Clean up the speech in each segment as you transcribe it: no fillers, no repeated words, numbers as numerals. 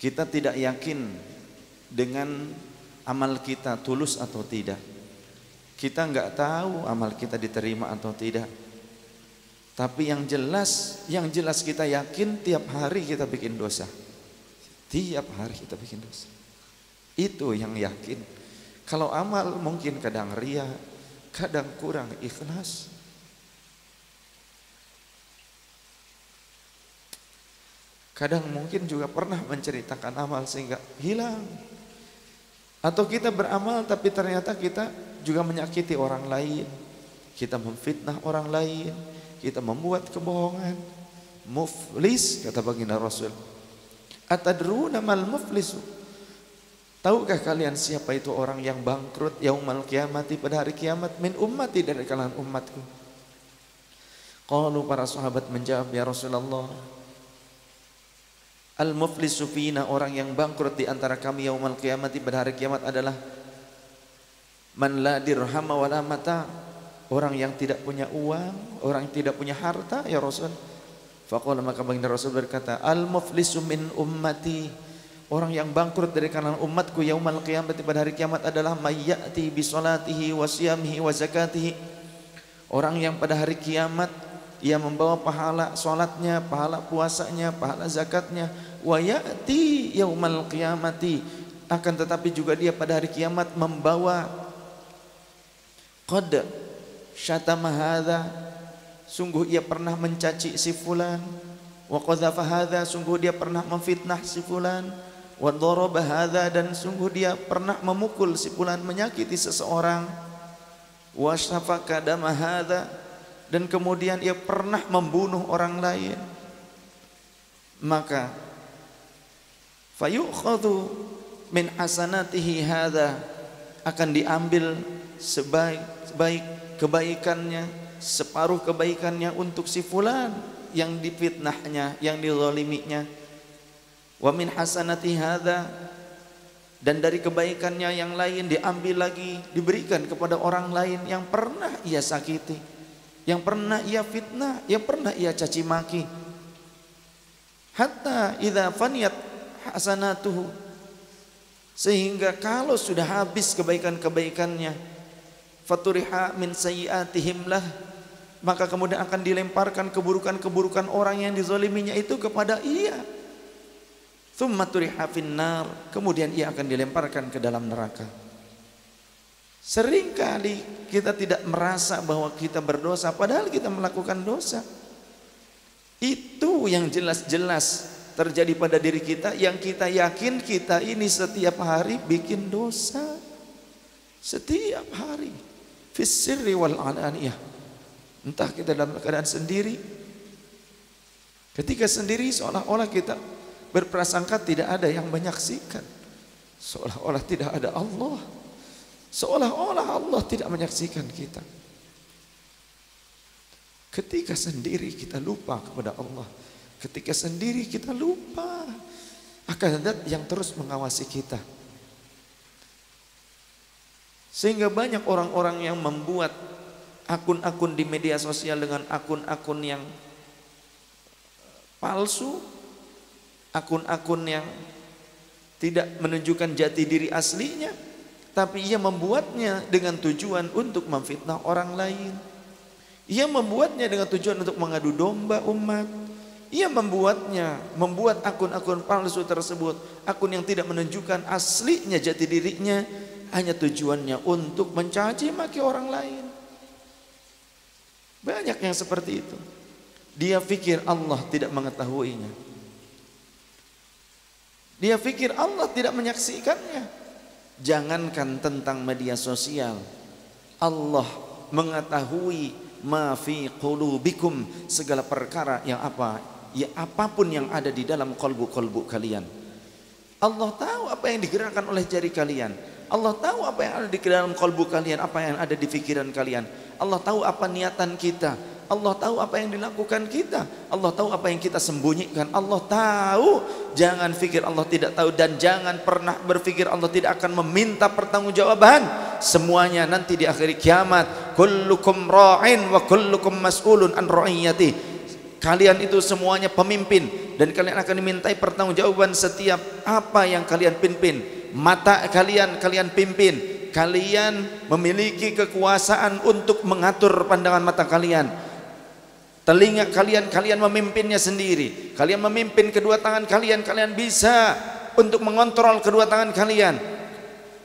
Kita tidak yakin dengan amal kita tulus atau tidak. Kita nggak tahu amal kita diterima atau tidak. Tapi yang jelas kita yakin tiap hari kita bikin dosa. Tiap hari kita bikin dosa. Itu yang yakin. Kalau amal mungkin kadang ria, kadang kurang ikhlas. Kadang mungkin juga pernah menceritakan amal sehingga hilang. Atau kita beramal tapi ternyata kita juga menyakiti orang lain. Kita memfitnah orang lain. Kita membuat kebohongan. Muflis, kata baginda Rasul. Atadruna mal muflisu. Tahukah kalian siapa itu orang yang bangkrut yaumal kiamati, pada hari kiamat? Min ummati, dari kalangan umatku. Qalu, para sahabat menjawab, ya Rasulullah, al-muflisu fina, orang yang bangkrut di antara kami yaumal kiamati, pada hari kiamat adalah man la dirham wa la mata, orang yang tidak punya uang, orang yang tidak punya harta, ya Rasul. Faqala, maka baginda Rasul berkata, al-muflisu min ummati, orang yang bangkrut dari kalangan umatku yaumal qiyamati, pada hari kiamat adalah mayyati bi salatihi wa siyamihi wa zakatihi, orang yang pada hari kiamat ia membawa pahala salatnya, pahala puasanya, pahala zakatnya. Wa ya'ti yaumal qiyamati, akan tetapi juga dia pada hari kiamat membawa qad syatama hadza, sungguh ia pernah mencaci si fulan, wa qadhafa hadza, sungguh dia pernah memfitnah si fulan, wa daraba hadza, dan sungguh dia pernah memukul si fulan, menyakiti seseorang, wa safaka dama hadza, dan kemudian ia pernah membunuh orang lain. Maka fayukhadhu min hasanatihi hadza, akan diambil sebaik kebaikannya, separuh kebaikannya untuk si fulan yang difitnahnya, yang dizaliminya. Wa min hasanati hadza, dan dari kebaikannya yang lain diambil lagi, diberikan kepada orang lain yang pernah ia sakiti, yang pernah ia fitnah, yang pernah ia caci maki. Hatta idza faniyat hasanatuhu, sehingga kalau sudah habis kebaikan-kebaikannya, faturiha min sayyiatihim lah, maka kemudian akan dilemparkan keburukan-keburukan orang yang dizaliminya itu kepada ia. Tsumma turiha finnar, kemudian ia akan dilemparkan ke dalam neraka. Seringkali kita tidak merasa bahwa kita berdosa padahal kita melakukan dosa. Itu yang jelas-jelas terjadi pada diri kita, yang kita yakin kita ini setiap hari bikin dosa. Setiap hari, fis sirri wal alaniyah. Entah kita dalam keadaan sendiri, ketika sendiri seolah-olah kita berprasangka tidak ada yang menyaksikan, seolah-olah tidak ada Allah, seolah-olah Allah tidak menyaksikan kita. Ketika sendiri kita lupa kepada Allah, ketika sendiri kita lupa akan zat yang terus mengawasi kita. Sehingga banyak orang-orang yang membuat akun-akun di media sosial dengan akun-akun yang palsu, akun-akun yang tidak menunjukkan jati diri aslinya, tapi ia membuatnya dengan tujuan untuk memfitnah orang lain. Ia membuatnya dengan tujuan untuk mengadu domba umat. Ia membuat akun-akun palsu tersebut, akun yang tidak menunjukkan aslinya jati dirinya, hanya tujuannya untuk mencaci maki orang lain. Banyak yang seperti itu. Dia pikir Allah tidak mengetahuinya. Dia pikir Allah tidak menyaksikannya. Jangankan tentang media sosial, Allah mengetahui ma fi qulubikum, segala perkara yang apapun yang ada di dalam kolbu-kolbu kalian. Allah tahu apa yang digerakkan oleh jari kalian. Allah tahu apa yang ada di dalam kolbu kalian, apa yang ada di pikiran kalian. Allah tahu apa niatan kita. Allah tahu apa yang dilakukan kita. Allah tahu apa yang kita sembunyikan. Allah tahu. Jangan pikir Allah tidak tahu, dan jangan pernah berpikir Allah tidak akan meminta pertanggungjawaban. Semuanya nanti di akhir kiamat. Kullukum ra'in wa kullukum mas'ulun an ra'iyati. Kalian itu semuanya pemimpin dan kalian akan dimintai pertanggungjawaban setiap apa yang kalian pimpin. Mata kalian pimpin. Kalian memiliki kekuasaan untuk mengatur pandangan mata kalian. Telinga kalian memimpinnya sendiri. Kalian memimpin kedua tangan kalian bisa untuk mengontrol kedua tangan kalian.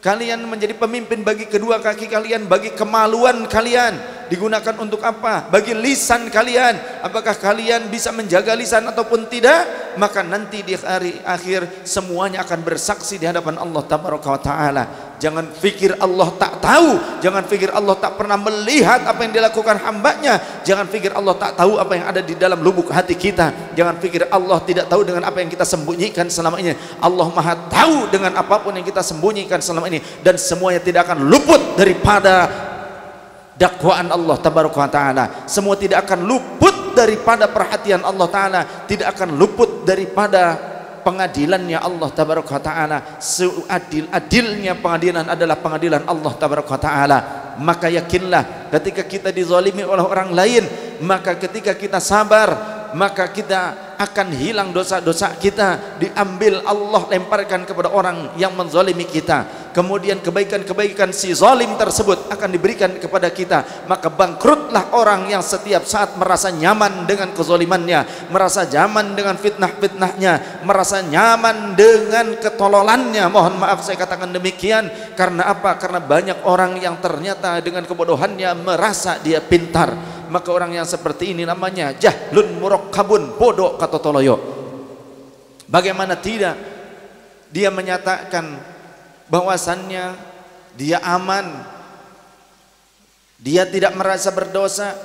Kalian menjadi pemimpin bagi kedua kaki kalian, bagi kemaluan kalian. Digunakan untuk apa? Bagi lisan kalian. Apakah kalian bisa menjaga lisan ataupun tidak? Maka nanti di hari akhir semuanya akan bersaksi di hadapan Allah Tabaraka wa Ta'ala. Jangan fikir Allah tak tahu. Jangan fikir Allah tak pernah melihat apa yang dilakukan hambanya. Jangan fikir Allah tak tahu apa yang ada di dalam lubuk hati kita. Jangan fikir Allah tidak tahu dengan apa yang kita sembunyikan selama ini. Allah Maha tahu dengan apapun yang kita sembunyikan selama ini. Dan semuanya tidak akan luput daripada dakwaan Allah Tabaraka wa Ta'ala. Semua tidak akan luput daripada perhatian Allah Ta'ala. Tidak akan luput daripada pengadilannya Allah Tabaraka wa Ta'ala. Seadil-adilnya pengadilan adalah pengadilan Allah Tabaraka wa Ta'ala. Maka yakinlah ketika kita dizalimi oleh orang lain, maka ketika kita sabar, maka kita akan hilang dosa-dosa kita, diambil Allah lemparkan kepada orang yang menzalimi kita. Kemudian kebaikan-kebaikan si zalim tersebut akan diberikan kepada kita. Maka bangkrutlah orang yang setiap saat merasa nyaman dengan kezalimannya, merasa nyaman dengan fitnah-fitnahnya, merasa nyaman dengan ketololannya. Mohon maaf saya katakan demikian. Karena apa? Karena banyak orang yang ternyata dengan kebodohannya merasa dia pintar. Maka orang yang seperti ini namanya jahlun murakkabun, bodoh kata Toloyo. Bagaimana tidak dia menyatakan bahwasannya dia aman, dia tidak merasa berdosa,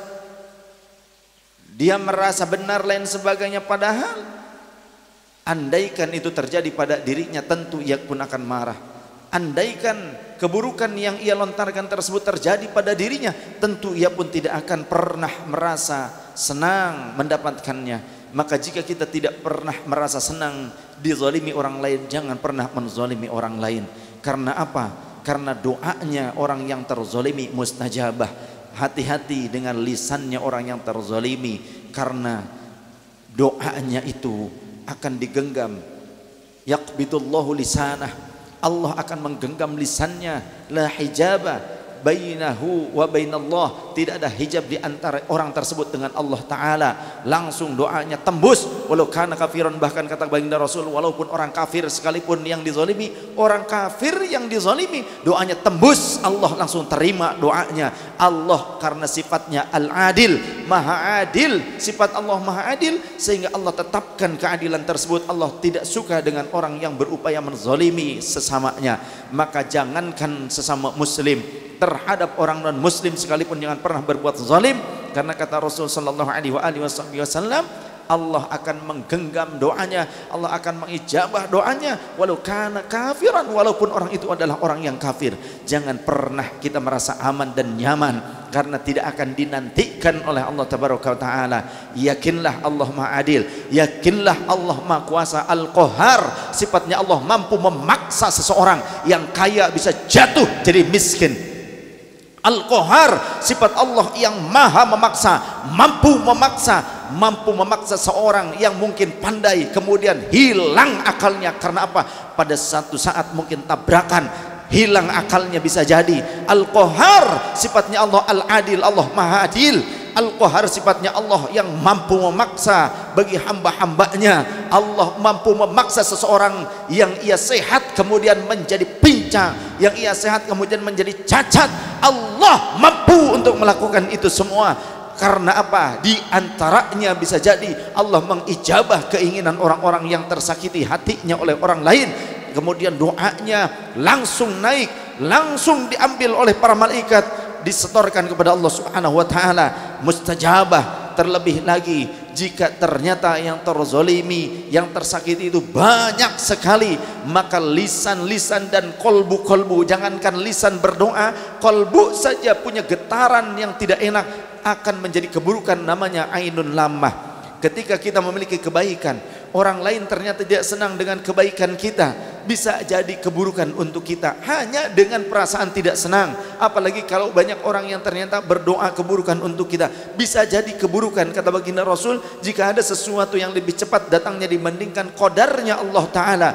dia merasa benar lain sebagainya, padahal andaikan itu terjadi pada dirinya tentu ia pun akan marah. Andaikan keburukan yang ia lontarkan tersebut terjadi pada dirinya, tentu ia pun tidak akan pernah merasa senang mendapatkannya. Maka jika kita tidak pernah merasa senang dizalimi orang lain, jangan pernah menzalimi orang lain. Karena apa? Karena doanya orang yang terzalimi mustajabah. Hati-hati dengan lisannya orang yang terzalimi, karena doanya itu akan digenggam. Yaqbidullahu lisanah, Allah akan menggenggam lisannya. La hijaba bainahu wa bainallah, tidak ada hijab di antara orang tersebut dengan Allah Ta'ala. Langsung doanya tembus, walau kana kafiran, bahkan kata baginda Rasul, walaupun orang kafir sekalipun yang dizalimi, orang kafir yang dizalimi, doanya tembus, Allah langsung terima doanya. Allah karena sifatnya al-adil, maha adil, sifat Allah maha adil, sehingga Allah tetapkan keadilan tersebut. Allah tidak suka dengan orang yang berupaya menzalimi sesamanya. Maka jangankan sesama muslim, terhadap orang non muslim sekalipun jangan pernah berbuat zalim. Karena kata Rasul sallallahu alaihi wasallam, Allah akan menggenggam doanya, Allah akan mengijabah doanya, walau kana kafiran, walaupun orang itu adalah orang yang kafir. Jangan pernah kita merasa aman dan nyaman, karena tidak akan dinantikan oleh Allah Tabaraka wa Ta'ala. Yakinlah Allah Maha Adil, yakinlah Allah Maha Kuasa, Al-Qahar. Sifatnya Allah mampu memaksa seseorang yang kaya bisa jatuh jadi miskin. Al-Qahar, sifat Allah yang maha memaksa, mampu memaksa seorang yang mungkin pandai kemudian hilang akalnya. Karena apa? Pada satu saat mungkin tabrakan, hilang akalnya bisa jadi. Al-Qahar, sifatnya Allah Al-Adil, Allah Maha Adil. Al-Qahar, sifatnya Allah yang mampu memaksa bagi hamba-hambanya. Allah mampu memaksa seseorang yang ia sehat kemudian menjadi pincang, yang ia sehat kemudian menjadi cacat. Allah mampu untuk melakukan itu semua. Karena apa? Di antaranya bisa jadi Allah mengijabah keinginan orang-orang yang tersakiti hatinya oleh orang lain, kemudian doanya langsung naik, langsung diambil oleh para malaikat, disetorkan kepada Allah Subhanahu wa Ta'ala, mustajabah. Terlebih lagi jika ternyata yang terzolimi, yang tersakiti itu banyak sekali, maka lisan-lisan dan kolbu-kolbu, jangankan lisan berdoa, kolbu saja punya getaran yang tidak enak, akan menjadi keburukan, namanya ainun lamah. Ketika kita memiliki kebaikan, orang lain ternyata tidak senang dengan kebaikan kita, bisa jadi keburukan untuk kita hanya dengan perasaan tidak senang. Apalagi kalau banyak orang yang ternyata berdoa keburukan untuk kita, bisa jadi keburukan. Kata baginda Rasul, jika ada sesuatu yang lebih cepat datangnya dibandingkan qadarnya Allah Ta'ala,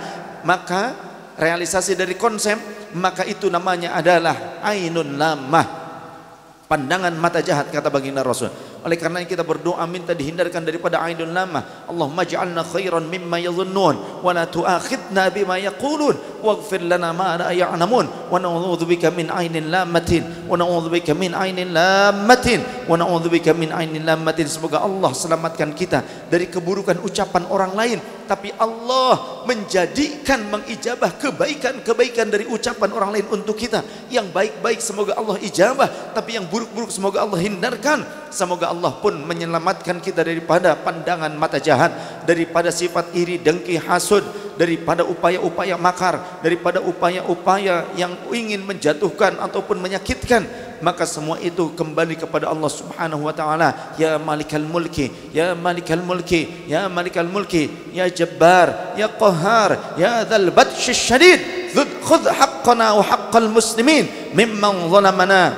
maka realisasi dari konsep, maka itu namanya adalah ainun lamah, pandangan mata jahat, kata baginda Rasul. Oleh karena kita berdoa minta dihindarkan daripada ainun lamah. Allahumma ja'alna khairan mimma yadhunnun wa la tu'akhidna bima yaqulun waghfir lana ma la ya'lamun wa na'udzubika min ainin lamatin wa na'udzubika min ainin lamatin wa na'udzubika min ainin lamatin. Semoga Allah selamatkan kita dari keburukan ucapan orang lain, tapi Allah menjadikan mengijabah kebaikan-kebaikan dari ucapan orang lain untuk kita. Yang baik-baik semoga Allah ijabah, tapi yang buruk-buruk semoga Allah hindarkan. Semoga Allah pun menyelamatkan kita daripada pandangan mata jahat, daripada sifat iri, dengki, hasud, daripada upaya-upaya makar, daripada upaya-upaya yang ingin menjatuhkan ataupun menyakitkan. Maka semua itu kembali kepada Allah Subhanahu wa taala. Ya Malikal Mulki, ya Malikal Mulki, ya Malikal Mulki, ya Jabbar, ya Qahhar, ya Dzal Batshi Syadid, khudh haqqana wa haqqal muslimin mimman zalamana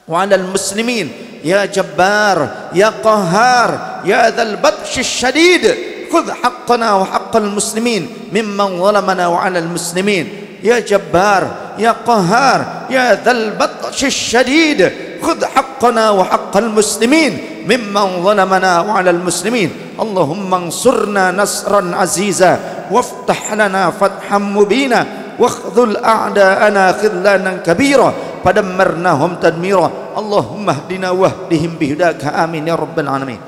wa 'alal muslimin. Ya Jabbar, ya Qahhar, ya Dzal Batshi Syadid, khudh haqqana wa haqqal muslimin mimman zalamana wa 'alal muslimin. Ya Jabbar, ya Qahhar, ya Dzal Batshi Syadid, khudh haqqana wa haqqal muslimin mimman zalamana wa 'alal muslimin. Allahumma ansurna nasran aziza waftah lana fathan mubina wakhdhul a'da'ana khidlanan kabira padammarnahum tadmira. Allahumma hdina wahdihim bihudaka amin ya rabbal alamin.